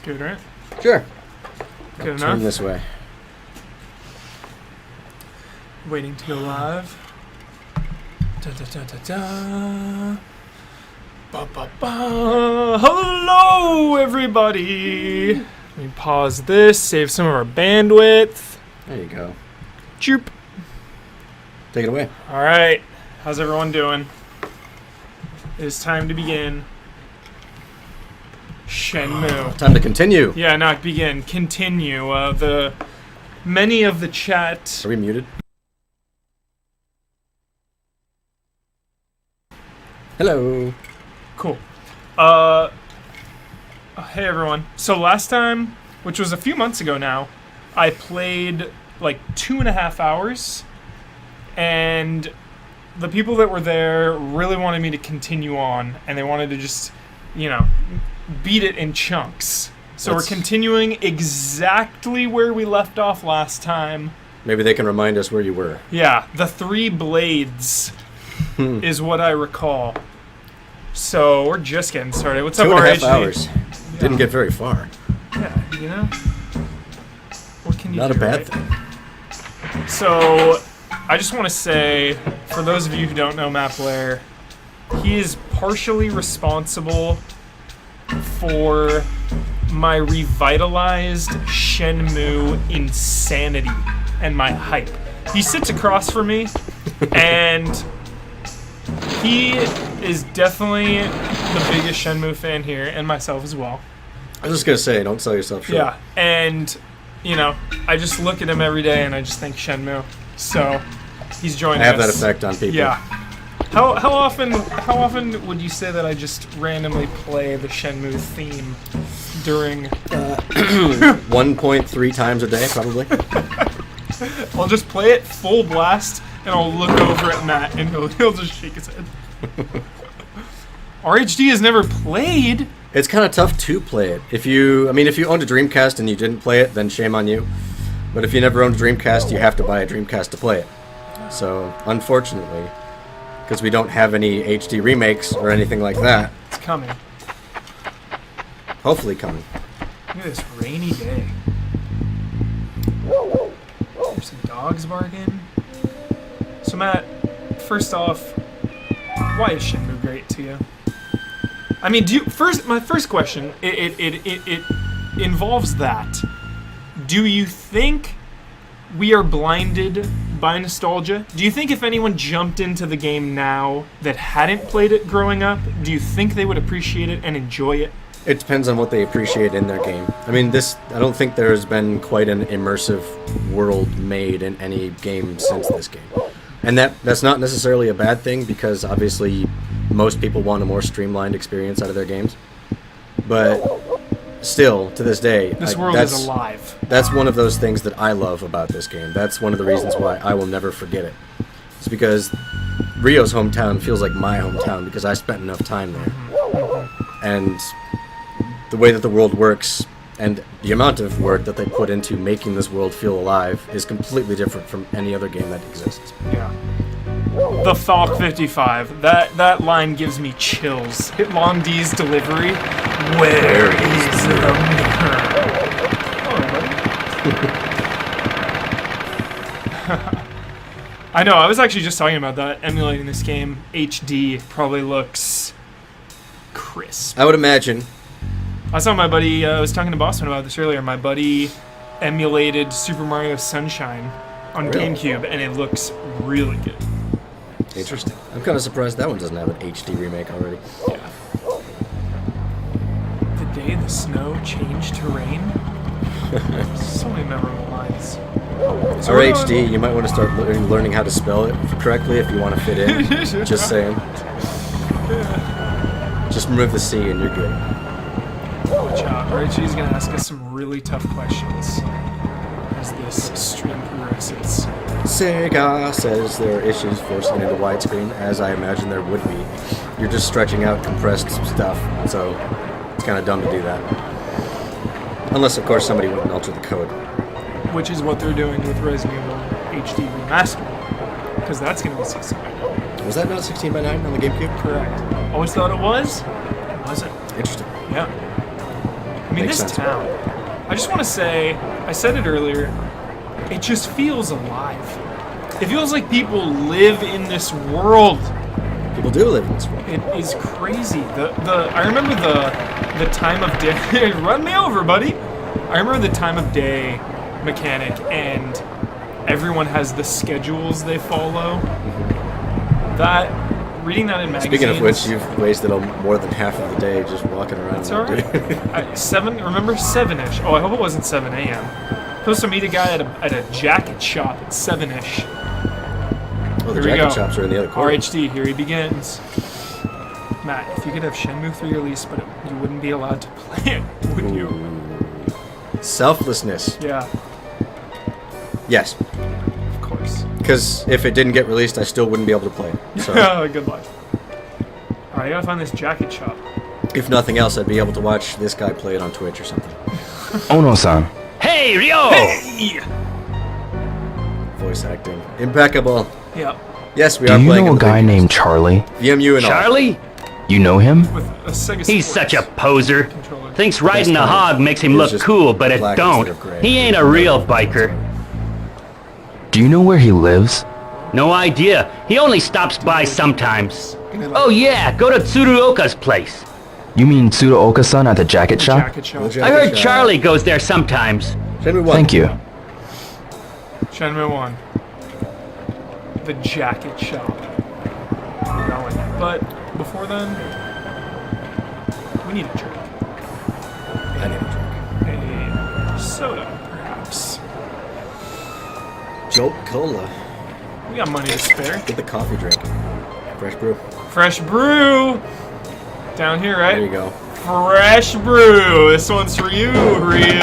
good, right? Sure. Good enough. Turn this way. Waiting to go live. Da da da da da. Ba ba ba. Hello, everybody. Let me pause this. Save some of our bandwidth. There you go. Choop. Take it away. All right. How's everyone doing? It's time to begin. Shenmue. Time to continue. Yeah, not begin. Continue. Many of the chat. Are we muted? Hello. Cool. Hey everyone. So last time, which was a few months ago now, I played like 2.5 hours, and the people that were there really wanted me to continue on, and they wanted to just, beat it in chunks. So we're continuing exactly where we left off last time. Maybe they can remind us where you were. Yeah, the 3 blades is what I recall. So we're just getting started. What's up, RHD? 2.5 hours. Yeah. Didn't get very far. Yeah, what can you do? Not a bad right? thing. So I just want to say, for those of you who don't know Matt Blair, he is partially responsible for my revitalized Shenmue insanity and my hype. He sits across from me, and he is definitely the biggest Shenmue fan here, and myself as well. I was just going to say, don't sell yourself short. Yeah, and, I just look at him every day, and I just think Shenmue. So, he's joining us. I have that effect on people. Yeah. How often would you say that I just randomly play the Shenmue theme during 1.3 times a day, probably. I'll just play it full blast, and I'll look over at Matt, and he'll just shake his head. RHD has never played. It's kind of tough to play it. If you owned a Dreamcast and you didn't play it, then shame on you. But if you never owned a Dreamcast, you have to buy a Dreamcast to play it. So, unfortunately, because we don't have any HD remakes or anything like that. It's coming. Hopefully coming. Look at this rainy day. There's some dogs barking. So Matt, first off, why is Shenmue great to you? I mean, my first question, it involves that. Do you think we are blinded by nostalgia? Do you think if anyone jumped into the game now that hadn't played it growing up, do you think they would appreciate it and enjoy it? It depends on what they appreciate in their game. I don't think there has been quite an immersive world made in any game since this game. And that's not necessarily a bad thing, because obviously most people want a more streamlined experience out of their games. But still, to this day, this world is alive. That's one of those things that I love about this game. That's one of the reasons why I will never forget it. It's because Rio's hometown feels like my hometown, because I spent enough time there. And the way that the world works and the amount of work that they put into making this world feel alive is completely different from any other game that exists. Yeah. The Falk 55. That line gives me chills. Hit Long D's delivery. Where is the mirror? I know, I was actually just talking about that. Emulating this game, HD probably looks crisp. I would imagine. I saw my buddy, I was talking to Boston about this earlier, my buddy emulated Super Mario Sunshine on GameCube, and it looks really good. Interesting. I'm kind of surprised that one doesn't have an HD remake already. Yeah. The day the snow changed to rain. So many memorable lines. So RHD, you might want to start learning how to spell it correctly if you want to fit in. Just saying. Just remove the C and you're good. Watch out. RHD's going to ask us some really tough questions as this stream progresses. Sega says there are issues forcing into widescreen, as I imagine there would be. You're just stretching out compressed stuff, so it's kind of dumb to do that. Unless, of course, somebody went and altered the code. Which is what they're doing with Resident Evil HD Remastered, because that's going to be 16:9. Was that not 16:9 on the GameCube? Correct. Always thought it was. It wasn't. Interesting. Yeah. mean, Makes this sense. town. I just want to say, I said it earlier. It just feels alive. It feels like people live in this world. People do live in this world. It is crazy. I remember the time of day. Run me over, buddy. I remember the time of day mechanic, and everyone has the schedules they follow. That reading that in magazines. Speaking of which, you've wasted more than half of the day just walking around. It's alright. 7-ish. Oh, I hope it wasn't 7 a.m. Supposed to meet a guy at a jacket shop at 7-ish. Oh, the Here we jacket go. shops are in the other corner. RHD, here he begins. Matt, if you could have Shenmue 3 released, but you wouldn't be allowed to play it, would you? Selflessness. Yeah, Yes. of course. Because if it didn't get released, I still wouldn't be able to play it. So, Good luck. Alright, I gotta find this jacket shop. if nothing else, I'd be able to watch this guy play it on Twitch or something. Ono-san. Hey, Ryo! Hey! Voice acting. Impeccable. Yeah, Yes, we Do are you playing know in a the guy big named Charlie? VMU and all. Charlie? You know him? with a Sega He's Sports such a poser. controller. Thinks riding a Best hog makes him is look just cool, but it black don't. instead of gray. He ain't a real biker. Do you know where he lives? No idea. He only stops by sometimes. Oh yeah, go to Tsuruoka's place. You mean Tsuruoka-san at the jacket shop? Jacket shop. The I jacket heard shop. Charlie goes there sometimes. Shenmue 1. Thank you. Shenmue 1. The jacket shop. We're going. But before then, we need a drink. I need a drink. A soda, perhaps. Jolt Cola. We got money to spare. Get the coffee drink. Fresh brew. Fresh brew! Down here, right? There you go. Fresh brew! This one's for you, Ryu.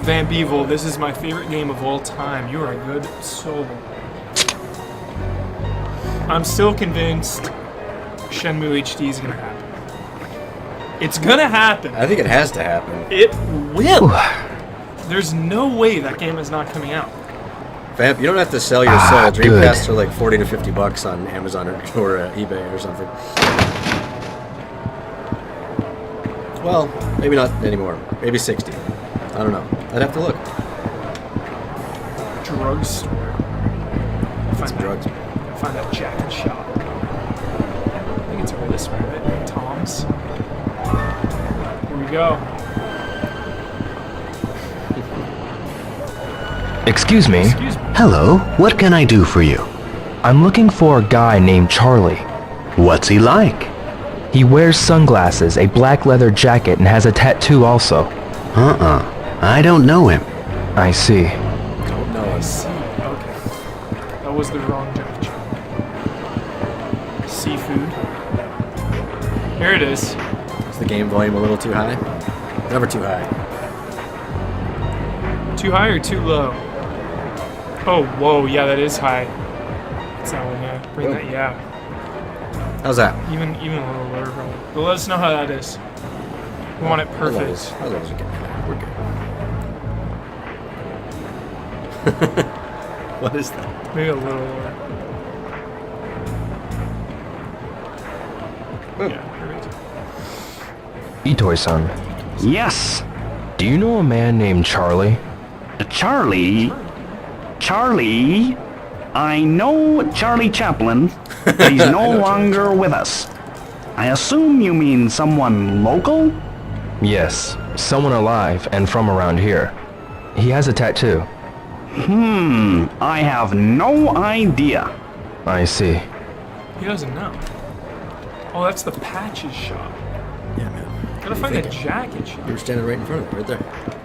Van Bevel, this is my favorite game of all time. You are a good soul. I'm still convinced Shenmue HD is gonna happen. It's gonna happen. I think it has to happen. It will. There's no way that game is not coming out. Vamp, you don't have to sell your soul. good. Dreamcasts are like 40 to 50 bucks on Amazon or eBay or something. Well, maybe not anymore. Maybe 60. I don't know. I'd have to look. Drugstore. Some drugs. Find that jacket shop. I think it's over this way, right? Tom's. Here we go. Excuse me. Excuse me. Hello, what can I do for you? I'm looking for a guy named Charlie. What's he like? He wears sunglasses, a black leather jacket, and has a tattoo also. I don't know him. I see. Don't know us. Okay. That was the wrong jacket shop. Seafood. Here it is. Is the game volume a little too high? Never too high. Too high or too low? Oh, whoa, yeah, that is high. That's that one, yeah. Bring that, yeah. How's that? Even a little lower, probably. But let us know how that is. We want it Our levels perfect. are getting high. We're good. What is that? Maybe a little lower. Yeah, perfect. Itoi-san, Yes. do you know a man named Charlie? Charlie? Charlie? I know Charlie Chaplin, but he's no longer with us. I assume you mean someone local? Yes, someone alive and from around here. He has a tattoo. I have no idea. I see. He doesn't know. Oh, that's the patches shop. Yeah, man. Gotta find the jacket shop. You were standing right in front of it, right there.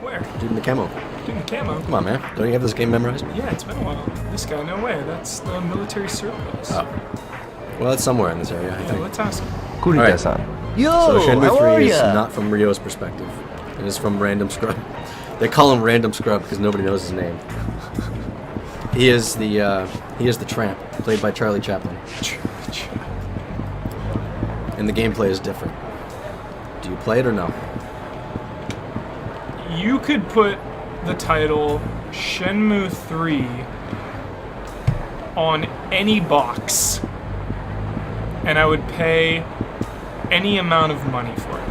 Where? Dude in the camo. Doing the camo. Come on, man. Don't you have this game memorized? Yeah, it's been a while. This guy, no way. That's the military surplus. Oh. Well, it's somewhere in this area, I Yeah, think. let's ask him. Kurita-san. So Shenmue 3 is not from Ryo's perspective. It is from Random Scrub. They call him Random Scrub because nobody knows his name. He is the tramp, played by Charlie Chaplin. And the gameplay is different. Do you play it or no? You could put the title Shenmue 3 on any box and I would pay any amount of money for it.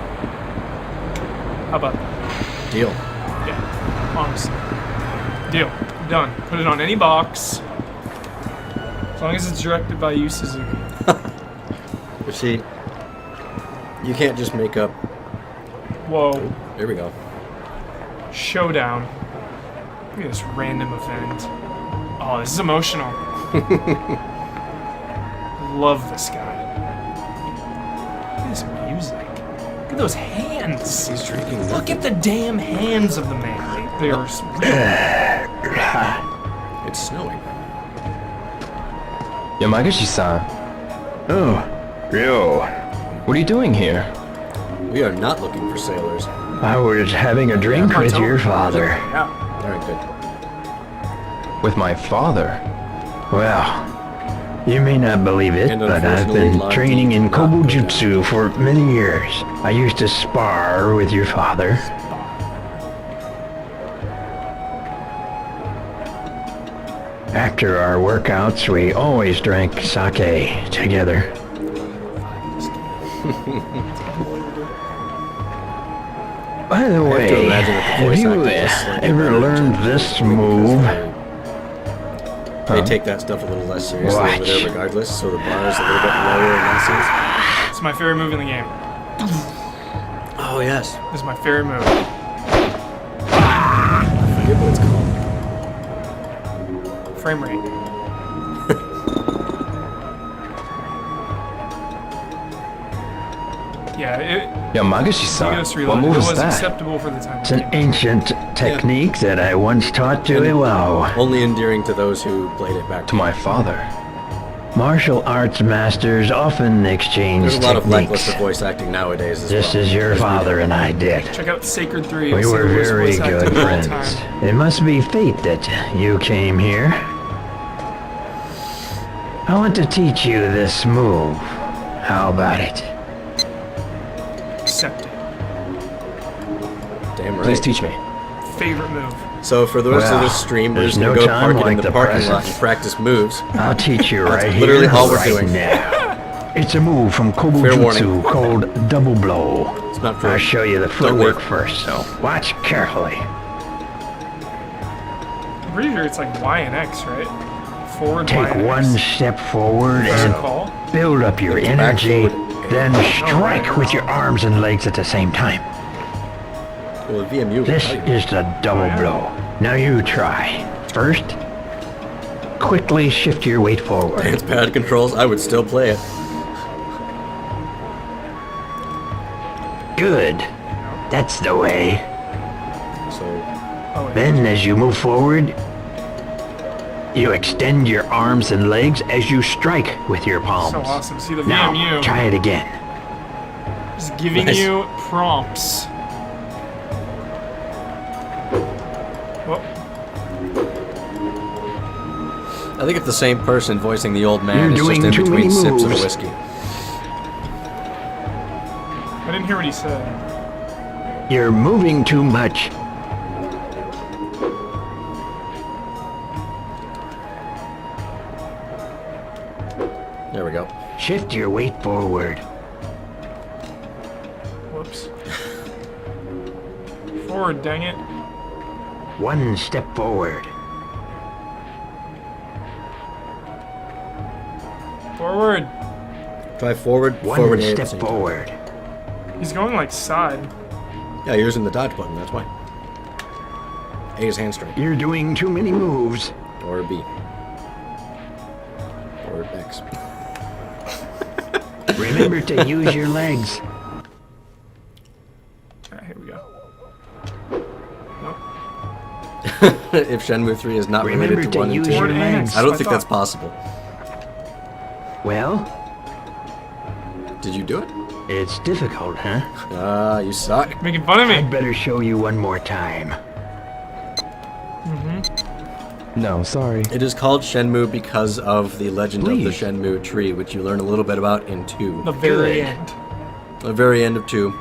How about that? Deal. Yeah, honestly. Deal. Done. Put it on any box. As long as it's directed by you, Suzuki. But see, you can't just make up. Whoa. There we go. Showdown. Look at this random event. Oh, this is emotional. Love this guy. Look at this music. Look at those hands. He's drinking. Look at the damn hands of the man. They are. It's snowing. Yamagashi-san, Oh, Ryo. what are you doing here? We are not looking for sailors. I was having a drink with your father. Yeah. All right, good. With my father. Well, you may not believe it, And but I've unfortunately, been Lon training did in not believe Kobujutsu for many years. I used to spar with your father. After our workouts, we always drank sake together. By the I have way, to imagine that the have voice you acting is slightly ever better learned than this because move? They take that stuff a little less seriously over Watch. there regardless, so the bar is a little bit lower in that It's my favorite move in the game. sense. Oh, yes. This is my favorite move. I forget what it's called. Frame rate. Yeah, Yamagashi-san, Geos what Reloaded. move It is was that? acceptable for the time. It's an ancient technique that I once taught to Iwao. Only endearing to those who played it back To my father. Martial arts masters often exchange There's a lot of techniques. lackluster voice acting nowadays as Just well. as your father and I did. Check out Sacred 3. We It's the were worst very voice acting good of all friends. time. It must be fate that you came here. I want to teach you this move. How about it? Accept it. Damn right. Please teach me. Favorite move. So for the rest of Well, this stream, we're there's just gonna no go time park it in like the the parking lot present. and practice moves. I'll teach you right here, literally all we're right doing. now. It's a move from Fair Kobujutsu warning. called Double Blow. It's not true. I'll show you the Don't footwork wait. first, so watch carefully. I'm pretty sure it's like Y and X, right? Forward, Y, Take and one X. step forward First and call. build up your Back energy, forward. then strike with your arms and legs at the same time. Well, the VMU will This tell you. is the double blow. Now you try. First, quickly shift your weight forward. Dance pad controls, I would still play it. Good. That's the way. So, Oh, wait. Then as you move forward, you extend your arms and legs as you strike with your palms. So awesome. See the Now, VMU try it again. just giving Nice. you prompts. Well, I think it's the same person voicing the old man. You're It's just doing in too between many sips of moves. whiskey. I didn't hear what he said. You're moving too much. There we go. Shift your weight forward. Whoops. Forward, dang it. One step forward. Forward. Try forward, One forward, A at the step same time. forward. He's going like side. Yeah, you're using the dodge button, that's why. A is hand strike. You're doing too many moves. Or B. Or X. Remember to use your legs. Alright, here we go. If Shenmue 3 is not Remember related to to 1 and use 2. your Forward and legs. X. I don't I think thought- that's possible. Well, Did you do it? it's difficult, huh? Ah, you suck. Making fun of me. I'd better show you one more time. No, sorry. It is called Shenmue because of the legend of the Please. Shenmue tree, which you learn a little bit about in 2. The very Good. end. The very end of 2.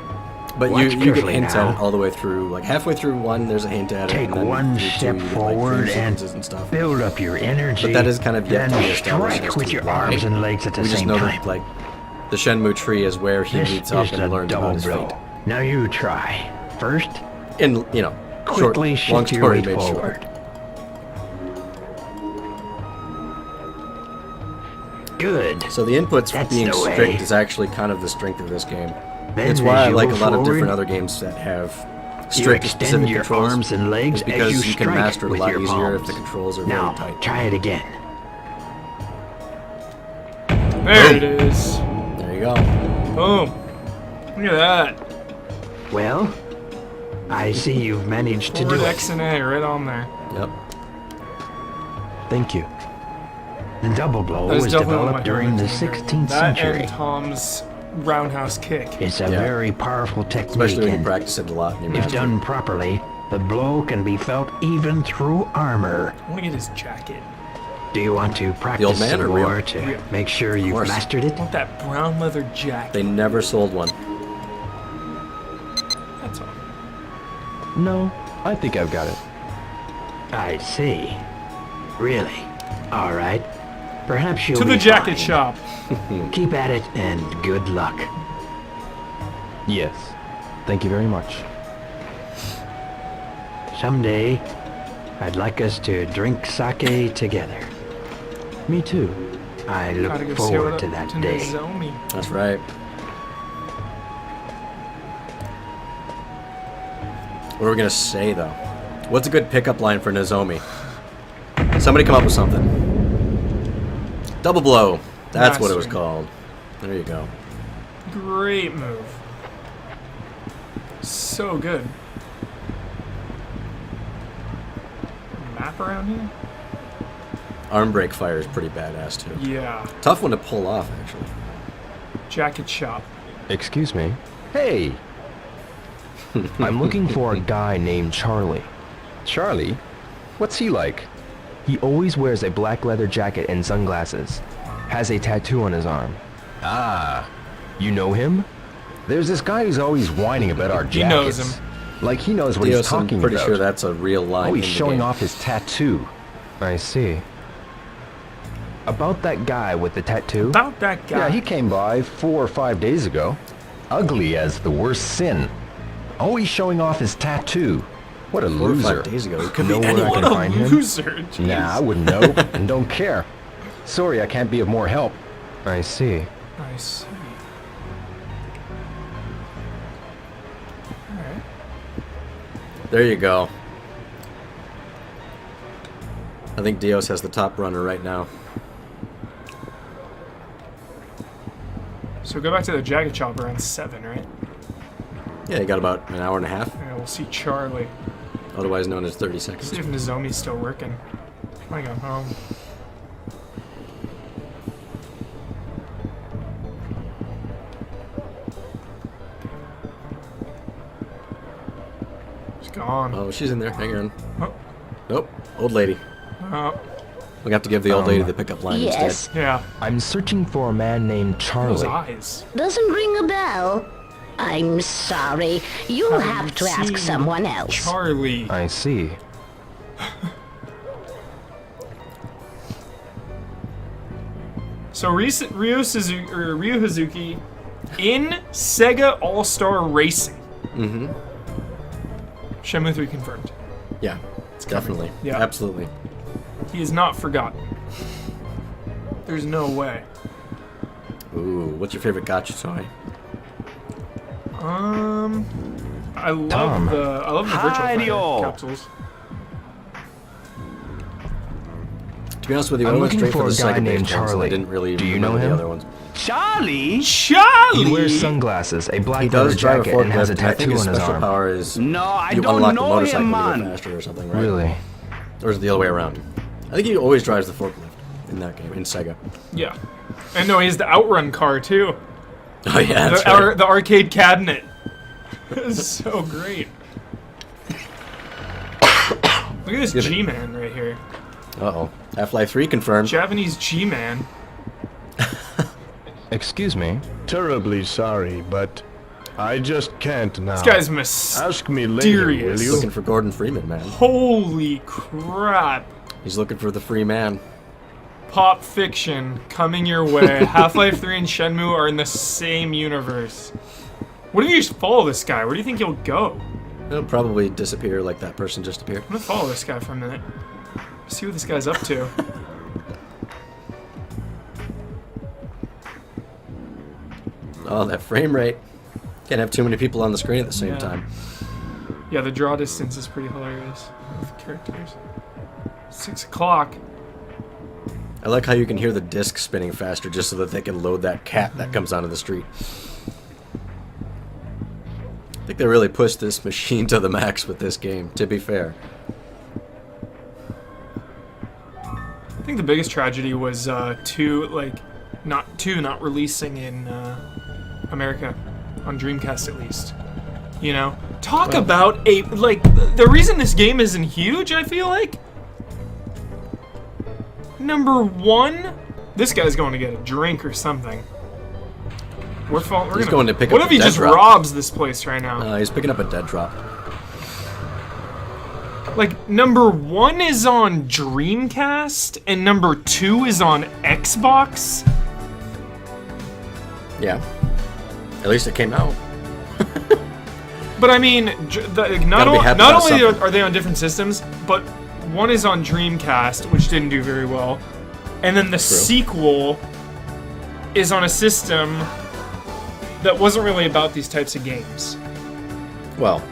But you Watch get carefully hints now. at it all the way through. Like halfway through 1, there's a hint at it. Take and then one through 2, step you get, like, forward dream and sequences and stuff. build up your energy. But that is kind of yet then to be established strike as with to your why. arms and legs at the We just same know time. that, like, the Shenmue tree is where he This meets up is and a learns double about his blow. fate. Now you try. First, In, you know, quickly short, long shift your story weight made forward. short. Good. So the inputs That's being the way. strict is actually kind of the strength of this game. Then It's why as I you like a move lot of different forward, other games that have You strict extend specific your controls. arms and legs is because as you can strike master it a with lot your easier if palms. the controls are Now, very tight. try it again. There it is. There you go. Boom. Look at that. Well, I see you've managed to Forward do X it. and A right on there. Yep. Thank you. The double blow That is was definitely one of my developed during the favorite games. 16th That century. and Tom's roundhouse kick. It's a Yeah. very powerful technique, Especially when you and practice it a lot and you if master it. done properly, the blow can be felt even through armor. I want to get his jacket. Do you want to practice man some or real? more to Real. make sure you've course. mastered it? I want that brown leather jacket. They never sold one. That's all. No, I think I've got it. I see. Really? All right. Perhaps you'll To the be jacket fine. shop. Keep at it and good luck. Yes. Thank you very much. Someday, I'd like us to drink sake together. Me too. I Gotta look go say forward what to up that to day. Nozomi. That's right. What are we gonna say though? What's a good pickup line for Nozomi? Somebody come up with something. Double blow. That's what it was Mastery. called. There you go. Great move. So good. Map around here? Arm break fire is pretty badass too. Yeah. Tough one to pull off actually. Jacket shop. Excuse me. Hey! I'm looking for a guy named Charlie. Charlie? What's he like? He always wears a black leather jacket and sunglasses. Has a tattoo on his arm. Ah, You know him? there's this guy who's always whining about our jackets. He knows him. Like he knows what he's Dios, I'm talking pretty about. sure that's a real line. Oh, in he's the showing game. off his tattoo. I see. About that guy with the tattoo? About that guy. Yeah, he came by 4 or 5 days ago. Ugly as the worst sin. Always showing off his tattoo. What a 4 or loser. 5 days ago. It could Know be where I anyone. can What a find him? loser. Jeez. Nah, I wouldn't know and don't care. Sorry, I can't be of more help. I see. I see. Alright. There you go. I think Dios has the top runner right now. So go back to the jacket shop around 7, right? Yeah, you got about an hour and a half, Yeah, we'll see Charlie. otherwise known as 30 seconds. See if Nozomi's still working. I go home. She's gone. Oh, she's in there. Hang on. Oh. Nope. Old lady. Oh. We have to give the old lady the pickup line Yes. instead. Yeah. I'm searching for a man named Those Charlie. eyes. Doesn't ring a bell. I'm sorry. You'll have to ask Seen someone else. Charlie. I see. So Ryu Hazuki in Sega All-Star Racing. Mm-hmm. Shenmue 3 confirmed. Yeah, definitely. Yeah. Absolutely. He is not forgotten. There's no way. Ooh, what's your favorite gacha toy? I love Tom. the virtual Hi-de-o. fire capsules. To be honest with you, I I'm went looking straight for for the a guy Sega named based ones, and I Charlie. didn't really Do you know remember the him? other ones. Charlie? Charlie. He wears sunglasses, a black He leather does drive a jacket, and has a forklift, and I think tattoo his on his special arm. power is No, I you don't unlock the know motorcycle him, to go man. faster or something, right? Really? Or is it the other way around? I think he always drives the forklift in that game, in Sega. Yeah. And no, he has the Outrun car too. Oh yeah, that's the, right. the arcade cabinet. It's so great. Look at this Excuse me. G-Man right here. Uh-oh. Half-Life 3 confirmed. Japanese G-Man. Excuse me. Terribly sorry, but I just can't now. This guy's mysterious. Ask me later, will He's you? looking for Gordon Freeman, man. Holy crap. He's looking for the free man. pop fiction coming your way. Half-Life 3 and Shenmue are in the same universe. What if you just follow this guy? Where do you think he'll go? He'll probably disappear like that person just appeared. I'm gonna follow this guy for a minute. See what this guy's up to. Oh, that frame rate. Can't have too many people on the screen at the same time. Yeah, the draw distance is pretty hilarious with characters. 6 o'clock. I like how you can hear the disc spinning faster just so that they can load that cat that comes onto the street. I think they really pushed this machine to the max with this game, to be fair. I think the biggest tragedy was not releasing in America on Dreamcast at least. You know, talk about the reason this game isn't huge. I feel like number one, this guy's going to get a drink or something. He's going to pick up What if he just robs this place right now? He's picking up a dead drop. Like, number one is on Dreamcast, and number two is on Xbox? Yeah. At least it came out. But I mean, not only are they on different systems, but one is on Dreamcast, which didn't do very well, and then the sequel is on a system that wasn't really about these types of games. Well,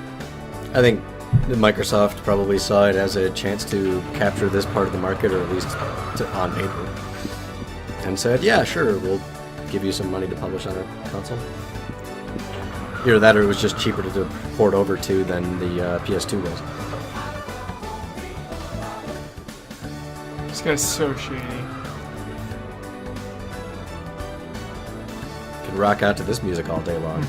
I think Microsoft probably saw it as a chance to capture this part of the market, or at least on paper, and said, yeah, sure, we'll give you some money to publish on a console. Either that, or it was just cheaper to port over to than the PS2 was. This guy's so shady. Could rock out to this music all day long.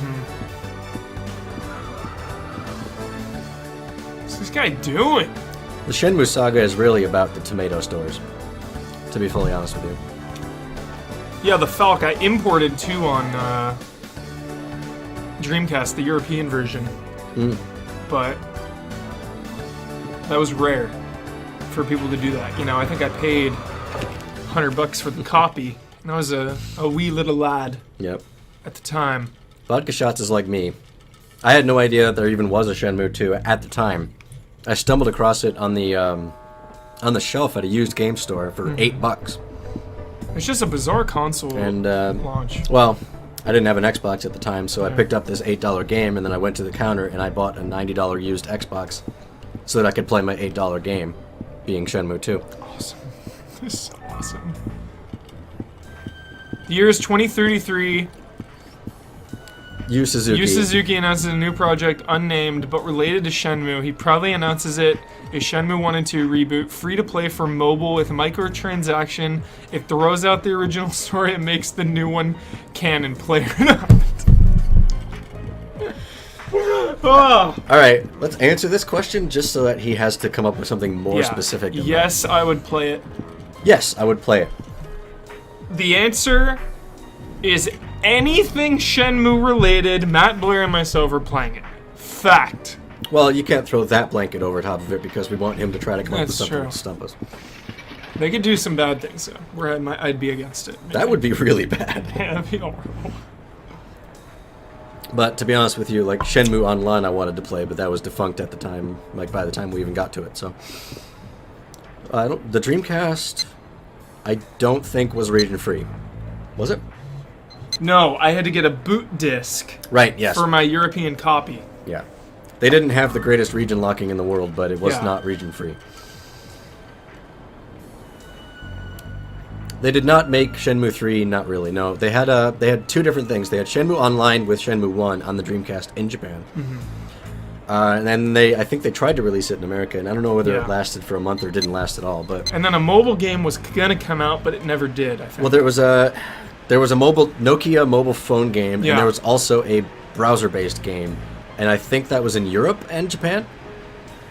What's this guy doing? The Shenmue saga is really about the tomato stores, to be fully honest with you. Yeah, the Falc I imported too on Dreamcast, the European version. But that was rare for people to do that. You know, I think I paid $100 for the copy. And I was a wee little lad. Yep. At the time. Vodka Shots is like me. I had no idea that there even was a Shenmue 2 at the time. I stumbled across it on the shelf at a used game store for $8. It's just a bizarre console launch. Well, I didn't have an Xbox at the time, so I picked up this $8 game, and then I went to the counter and I bought a $90 used Xbox so that I could play my $8 game, being Shenmue 2. Awesome. This is so awesome. The year is 2033. Yu Suzuki. Yu Suzuki announces a new project, unnamed, but related to Shenmue. He proudly announces it a Shenmue 1 and 2 reboot, free to play for mobile with microtransaction. It throws out the original story and makes the new one canon. Play or not. Alright, let's answer this question just so that he has to come up with something more specific. Yes, I would play it. Yes, I would play it. The answer is anything Shenmue related. Matt Blair and myself are playing it. Fact. Well, you can't throw that blanket over top of it because we want him to try to come up with something to stump us. They could do some bad things, though, where I'd be against it. Maybe. That would be really bad. Yeah, that'd be horrible. But to be honest with you, like Shenmue Online I wanted to play, but that was defunct at the time, like by the time we even got to it, so... the Dreamcast, I don't think was region-free. Was it? No, I had to get a boot disc. Right, yes. For my European copy. Yeah. They didn't have the greatest region locking in the world, but it was not region-free. They did not make Shenmue 3, not really, no. They had two different things. They had Shenmue Online with Shenmue 1 on the Dreamcast in Japan. And then I think they tried to release it in America, and I don't know whether it lasted for a month or didn't last at all, but... And then a mobile game was gonna come out, but it never did, I think. Well, there was a Nokia mobile phone game, and there was also a browser-based game, and I think that was in Europe and Japan?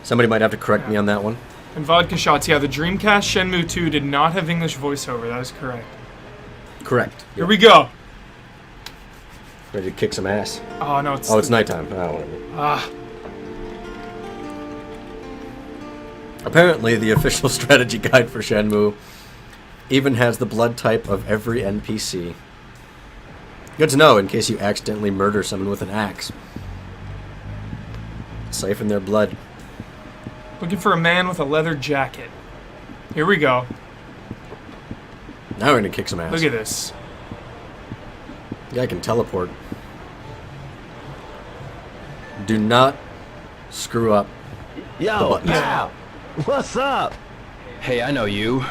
Somebody might have to correct me on that one. And Vodka Shots, the Dreamcast Shenmue 2 did not have English voiceover, that is correct. Correct. Here we go! Ready to kick some ass. Oh, no, it's... Oh, it's nighttime. Oh, whatever. Apparently, the official strategy guide for Shenmue Even has the blood type of every NPC. Good to know in case you accidentally murder someone with an axe. Siphon their blood. Looking for a man with a leather jacket. Here we go. Now we're gonna kick some ass. Look at this. Yeah, I can teleport. Do not screw up the Yo, buttons. pal. What's up? Hey, I know you.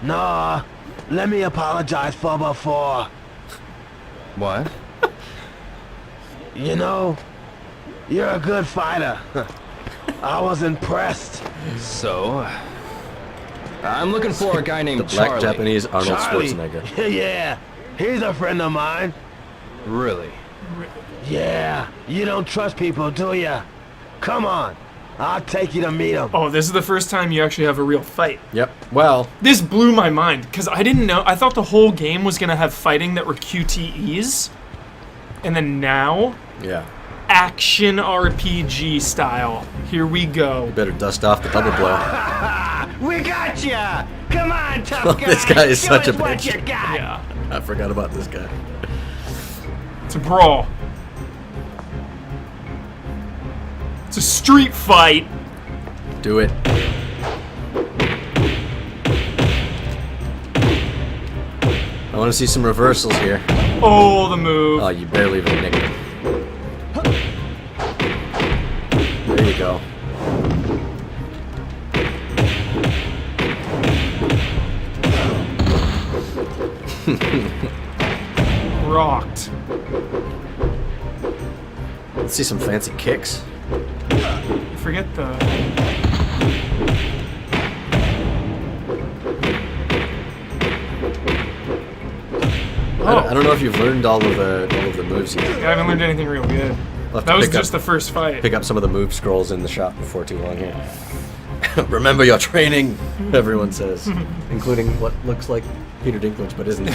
Nah, let me apologize for before. What? You know, you're a good fighter. I was impressed. So, I'm looking for a guy named The black Charlie. Japanese Arnold Charlie. Schwarzenegger. Yeah, he's a friend of mine. Really? Yeah, you don't trust people, do ya? Come on, I'll take you to meet him. Oh, this is the first time you actually have a real fight. Yep. Well, This blew my mind, because I didn't know. I thought the whole game was going to have fighting that were QTEs. And then now, yeah. action RPG style. Here we go. You better dust off the double blow. We got ya! Come on, tough Oh, guy! this guy is Show such a us what bitch. you got. Yeah. I forgot about this guy. It's a brawl. It's a street fight. Do it. I want to see some reversals here. Oh, the move. Oh, you barely even nicked it. There you go. Rocked. Let's see some fancy kicks. Forget the... I don't know if you've learned all of the moves yet. I haven't learned anything real good. We'll have to That was pick up- just the first fight. Pick up some of the move scrolls in the shop before too long here. Remember your training, everyone says, including what looks like Peter Dinklage, but isn't.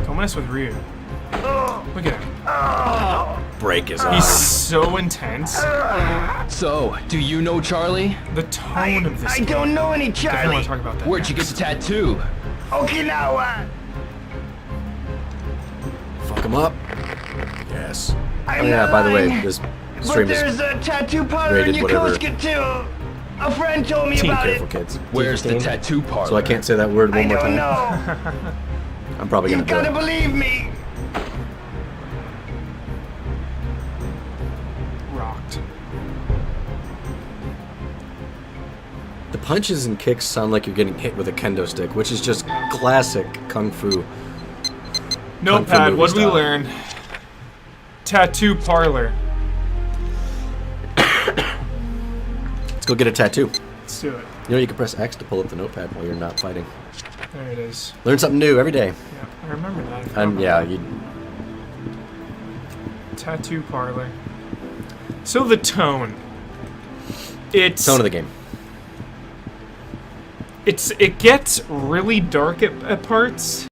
Don't mess with Ryu. Look at him. Break his arm. He's so intense. So, do you know Charlie? The tone of this I game. don't know any Definitely Charlie. want to talk about that. Where'd you get the tattoo? Okinawa. Fuck him up. Yes. I'm Oh yeah, not by the way, lying, this but stream there's is a tattoo parlor in rated whatever. Yokosuka too. A friend told me teen about careful, it. kids. Where's the 15? tattoo parlor? So I can't say that word I one more don't time. know. I'm probably You gonna do gotta it. believe me. Rocked. The punches and kicks sound like you're getting hit with a kendo stick, which is just classic kung fu. Notepad, movie what did we style. learn? Tattoo parlor. Let's go get a tattoo. Let's do it. You know, you can press X to pull up the notepad while you're not fighting. There it is. Learn something new every day. Yeah, I remember that. And yeah, you Tattoo parlor. So the tone. It's tone of the game. it gets really dark at parts.